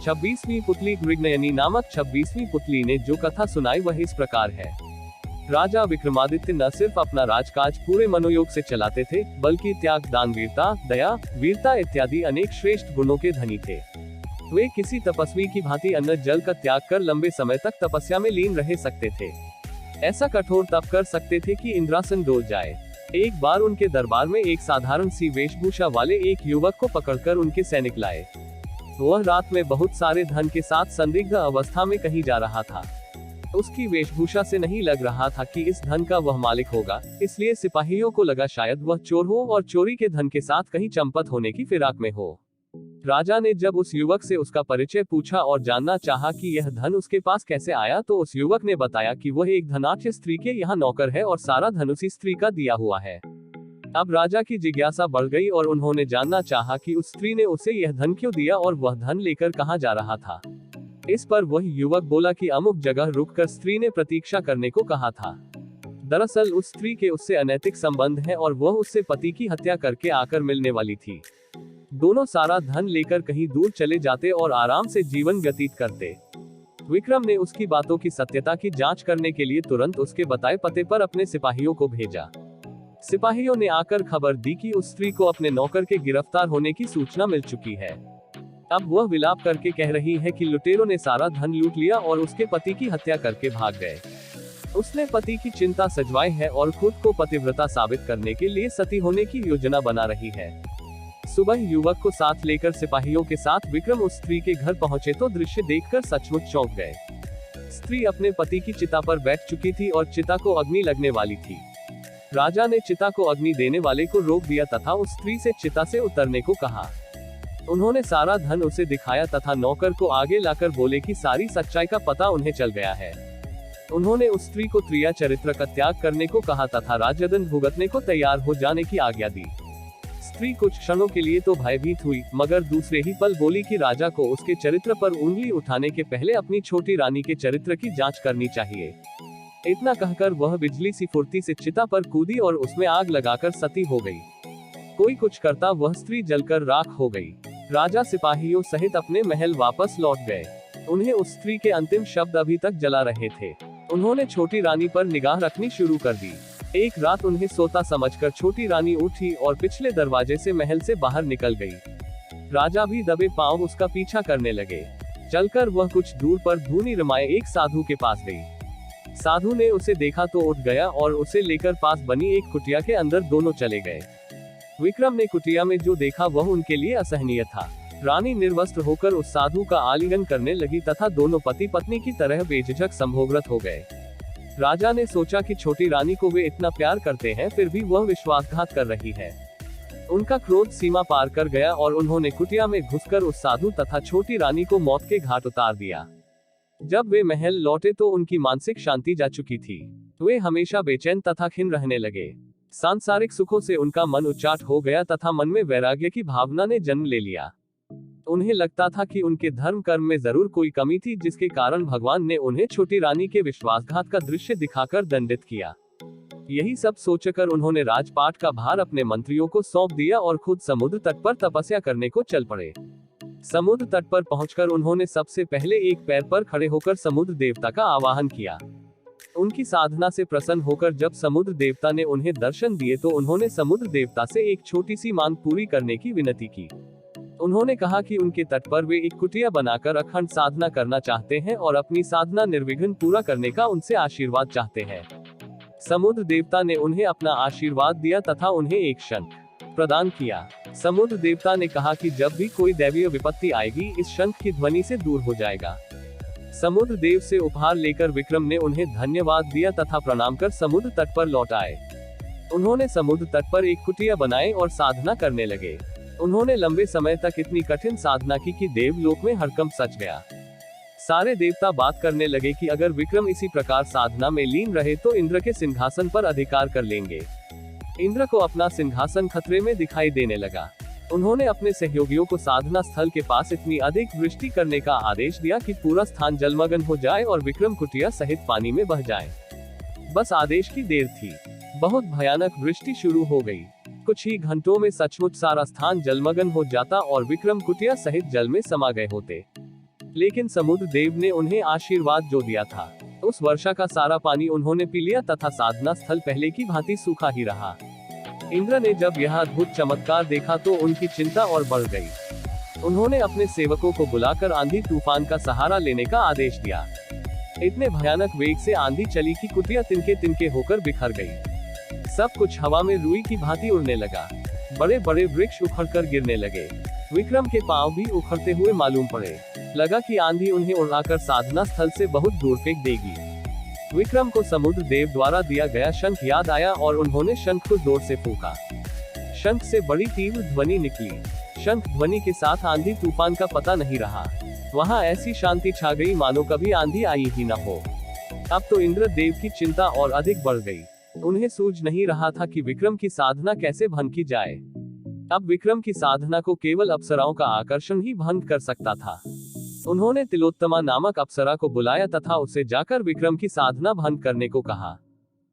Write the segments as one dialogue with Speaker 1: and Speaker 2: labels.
Speaker 1: 26वीं पुतली मृगनयनी नामक 26वीं पुतली ने जो कथा सुनाई वह इस प्रकार है। राजा विक्रमादित्य न सिर्फ अपना राजकाज पूरे मनोयोग से चलाते थे, बल्कि त्याग, दानवीरता, दया, वीरता इत्यादि अनेक श्रेष्ठ गुणों के धनी थे। वे किसी तपस्वी की भांति अन्न जल का त्याग कर लंबे समय तक तपस्या में लीन रह सकते थे। ऐसा कठोर तप कर सकते थे कि इंद्रासन डोल जाए। एक बार उनके दरबार में एक साधारण सी वेशभूषा वाले एक युवक को पकड़कर उनके सैनिक लाए। वह रात में बहुत सारे धन के साथ संदिग्ध अवस्था में कहीं जा रहा था। उसकी वेशभूषा से नहीं लग रहा था कि इस धन का वह मालिक होगा, इसलिए सिपाहियों को लगा शायद वह चोर हो और चोरी के धन के साथ कहीं चंपत होने की फिराक में हो। राजा ने जब उस युवक से उसका परिचय पूछा और जानना चाहा कि यह धन उसके पास कैसे आया, तो उस युवक ने बताया कि वह एक धनाढ्य स्त्री के यहाँ नौकर है और सारा धन उसी स्त्री का दिया हुआ है। अब राजा की जिज्ञासा बढ़ गई और उन्होंने जानना चाहा कि उस स्त्री ने उसे यह धन क्यों दिया और वह धन लेकर कहाँ जा रहा था। इस पर वह युवक बोला कि अमुक जगह रुककर स्त्री ने प्रतीक्षा करने को कहा था। दरअसल उस स्त्री के उससे अनैतिक संबंध है और वह उससे पति की हत्या करके आकर मिलने वाली थी। दोनों सारा धन लेकर कहीं दूर चले जाते और आराम से जीवन व्यतीत करते। विक्रम ने उसकी बातों की सत्यता की जांच करने के लिए तुरंत उसके बताए पते पर अपने सिपाहियों को भेजा। सिपाहियों ने आकर खबर दी कि उस स्त्री को अपने नौकर के गिरफ्तार होने की सूचना मिल चुकी है। अब वह विलाप करके कह रही है कि लुटेरों ने सारा धन लूट लिया और उसके पति की हत्या करके भाग गए। उसने पति की चिंता सजवाई है और खुद को पतिव्रता साबित करने के लिए सती होने की योजना बना रही है। सुबह युवक को साथ लेकर सिपाहियों के साथ विक्रम उस स्त्री के घर पहुंचे तो दृश्य देखकर सचमुच चौंक गए। स्त्री अपने पति की चिता पर बैठ चुकी थी और चिता को अग्नि लगने वाली थी। राजा ने चिता को अग्नि देने वाले को रोक दिया तथा उस स्त्री से चिता से उतरने को कहा। उन्होंने सारा धन उसे दिखाया तथा नौकर को आगे लाकर बोले कि सारी सच्चाई का पता उन्हें चल गया है। उन्होंने उस स्त्री को त्रिया चरित्र का त्याग करने को कहा तथा राजदंड भुगतने को तैयार हो जाने की आज्ञा दी। स्त्री कुछ क्षणों के लिए तो भयभीत हुई, मगर दूसरे ही पल बोली कि राजा को उसके चरित्र पर उंगली उठाने के पहले अपनी छोटी रानी के चरित्र की जांच करनी चाहिए। इतना कहकर वह बिजली सी फुर्ती से चिता पर कूदी और उसमें आग लगाकर सती हो गई। कोई कुछ करता वह स्त्री जलकर राख हो गई। राजा सिपाहियों सहित अपने महल वापस लौट गए। उन्हें उस स्त्री के अंतिम शब्द अभी तक जला रहे थे। उन्होंने छोटी रानी पर निगाह रखनी शुरू कर दी। एक रात उन्हें सोता समझकर छोटी रानी उठी और पिछले दरवाजे से महल से बाहर निकल गई। राजा भी दबे पांव उसका पीछा करने लगे। चलकर वह कुछ दूर पर धूनी रमाए एक साधु के पास गई। साधु ने उसे देखा तो उठ गया और उसे लेकर पास बनी एक कुटिया के अंदर दोनों चले गए। विक्रम ने कुटिया में जो देखा वह उनके लिए असहनीय था। रानी निर्वस्त्र होकर उस साधु का आलिंगन करने लगी तथा दोनों पति पत्नी की तरह बेझिझक संभोगरत हो गए। राजा ने सोचा कि छोटी रानी को वे इतना प्यार करते हैं, फिर भी वह विश्वासघात कर रही है। उनका क्रोध सीमा पार कर गया और उन्होंने कुटिया में घुसकर उस साधु तथा छोटी रानी को मौत के घाट उतार दिया। जब वे महल लौटे तो उनकी मानसिक शांति जा चुकी थी। वे हमेशा बेचैन तथा खिन्न रहने लगे। सांसारिक सुखों से उनका मन उच्चाट हो गया तथा मन में वैराग्य की भावना ने जन्म ले लिया। उन्हें लगता था कि उनके धर्म कर्म में जरूर कोई कमी थी, जिसके कारण भगवान ने उन्हें छोटी रानी के विश्वासघात का दृश्य दिखाकर दंडित किया। यही सब सोचकर उन्होंने राजपाट का भार अपने मंत्रियों को सौंप दिया और खुद समुद्र तट पर तपस्या करने को चल पड़े। समुद्र तट पर पहुंचकर उन्होंने सबसे पहले एक पैर पर खड़े होकर समुद्र देवता का आवाहन किया। उनकी साधना से प्रसन्न होकर जब समुद्र देवता ने उन्हें दर्शन दिए तो उन्होंने समुद्र देवता से एक छोटी सी मांग पूरी करने की विनती की। उन्होंने कहा कि उनके तट पर वे एक कुटिया बनाकर अखंड साधना करना चाहते हैं और अपनी साधना निर्विघ्न पूरा करने का उनसे आशीर्वाद चाहते हैं। समुद्र देवता ने उन्हें अपना आशीर्वाद दिया तथा उन्हें एक शंख प्रदान किया। समुद्र देवता ने कहा कि जब भी कोई दैवीय विपत्ति आएगी, इस शंख की ध्वनि से दूर हो जाएगा। समुद्र देव से उपहार लेकर विक्रम ने उन्हें धन्यवाद दिया तथा प्रणाम कर समुद्र तट पर लौट आए। उन्होंने समुद्र तट पर एक कुटिया बनाई और साधना करने लगे। उन्होंने लंबे समय तक इतनी कठिन साधना की कि देवलोक में हड़कंप सच गया। सारे देवता बात करने लगे कि अगर विक्रम इसी प्रकार साधना में लीन रहे तो इंद्र के सिंहासन पर अधिकार कर लेंगे। इंद्र को अपना सिंहासन खतरे में दिखाई देने लगा। उन्होंने अपने सहयोगियों को साधना स्थल के पास इतनी अधिक वृष्टि करने का आदेश दिया कि पूरा स्थान जलमग्न हो जाए और विक्रम कुटिया सहित पानी में बह जाए। बस आदेश की देर थी। बहुत भयानक वृष्टि शुरू हो गई। कुछ ही घंटों में सचमुच सारा स्थान जलमग्न हो जाता और विक्रम कुटिया सहित जल में समा गए होते। लेकिन समुद्र देव ने उन्हें आशीर्वाद जो दिया था, उस वर्षा का सारा पानी उन्होंने पी लिया तथा साधना स्थल पहले की भांति सूखा ही रहा। इंद्र ने जब यह अद्भुत चमत्कार देखा तो उनकी चिंता और बढ़ गई। उन्होंने अपने सेवकों को बुलाकर आंधी तूफान का सहारा लेने का आदेश दिया। इतने भयानक वेग से आंधी चली कि कुटिया तिनके तिनके होकर बिखर गई। सब कुछ हवा में रुई की भांति उड़ने लगा। बड़े बड़े वृक्ष उखड़कर गिरने लगे। विक्रम के पांव भी उखड़ते हुए मालूम पड़े। लगा कि आंधी उन्हें उड़ाकर साधना स्थल से बहुत दूर फेंक देगी। विक्रम को समुद्र देव द्वारा दिया गया शंख याद आया और उन्होंने शंख को जोर से फूंका। शंख से बड़ी तीव्र ध्वनि निकली। शंख ध्वनि के साथ आंधी तूफान का पता नहीं रहा। वहां ऐसी शांति छा गई मानो कभी आंधी आई ही न हो। अब तो इंद्र देव की चिंता और अधिक बढ़ गई। उन्हें सूझ नहीं रहा था कि विक्रम की साधना कैसे भंग की जाए। अब विक्रम की साधना को केवल अप्सराओं का आकर्षण ही भंग कर सकता था। उन्होंने तिलोत्तमा नामक अप्सरा को बुलाया तथा उसे जाकर विक्रम की साधना भंग करने को कहा।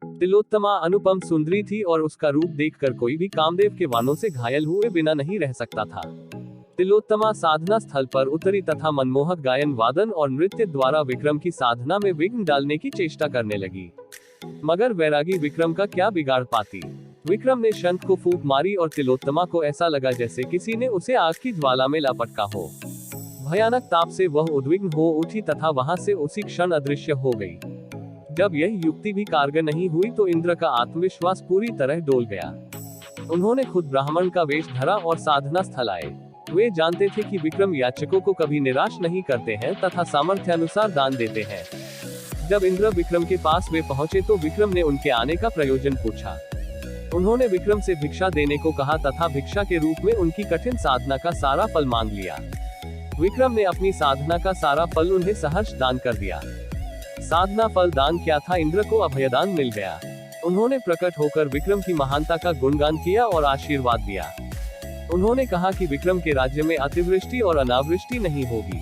Speaker 1: तिलोत्तमा अनुपम सुंदरी थी और उसका रूप देखकर कोई भी कामदेव के बाणों से घायल हुए बिना नहीं रह सकता था। तिलोत्तमा साधना स्थल पर उतरी तथा मनमोहक गायन वादन और नृत्य द्वारा विक्रम की साधना में विघ्न डालने की चेष्टा करने लगी। मगर वैरागी विक्रम का क्या बिगाड़ पाती। विक्रम ने शंख को फूंक मारी और तिलोत्तमा को ऐसा लगा जैसे किसी ने उसे आग की ज्वाला में लपटका हो। भयानक ताप से वह उद्विग्न हो उठी तथा वहां से उसी क्षण अदृश्य हो गई। जब यह युक्ति भी कारगर नहीं हुई तो इंद्र का आत्मविश्वास पूरी तरह डोल गया। उन्होंने खुद ब्राह्मण का वेश धरा और साधना स्थल आए। वे जानते थे कि विक्रम याचकों को कभी निराश नहीं करते हैं तथा सामर्थ्यानुसार दान देते हैं। जब इंद्र विक्रम के पास वे पहुंचे तो विक्रम ने उनके आने का प्रयोजन पूछा। उन्होंने विक्रम से भिक्षा देने को कहा तथा भिक्षा के रूप में उनकी कठिन साधना का सारा फल मांग लिया। विक्रम ने अपनी साधना का सारा फल उन्हें सहर्ष दान कर दिया। साधना फल दान क्या था, इंद्र को अभयदान मिल गया। उन्होंने प्रकट होकर विक्रम की महानता का गुणगान किया और आशीर्वाद दिया। उन्होंने कहा कि विक्रम के राज्य में अतिवृष्टि और अनावृष्टि नहीं होगी,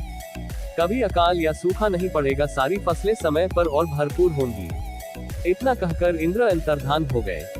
Speaker 1: कभी अकाल या सूखा नहीं पड़ेगा, सारी फसलें समय पर और भरपूर होंगी। इतना कहकर इंद्र अंतर्धान हो गए।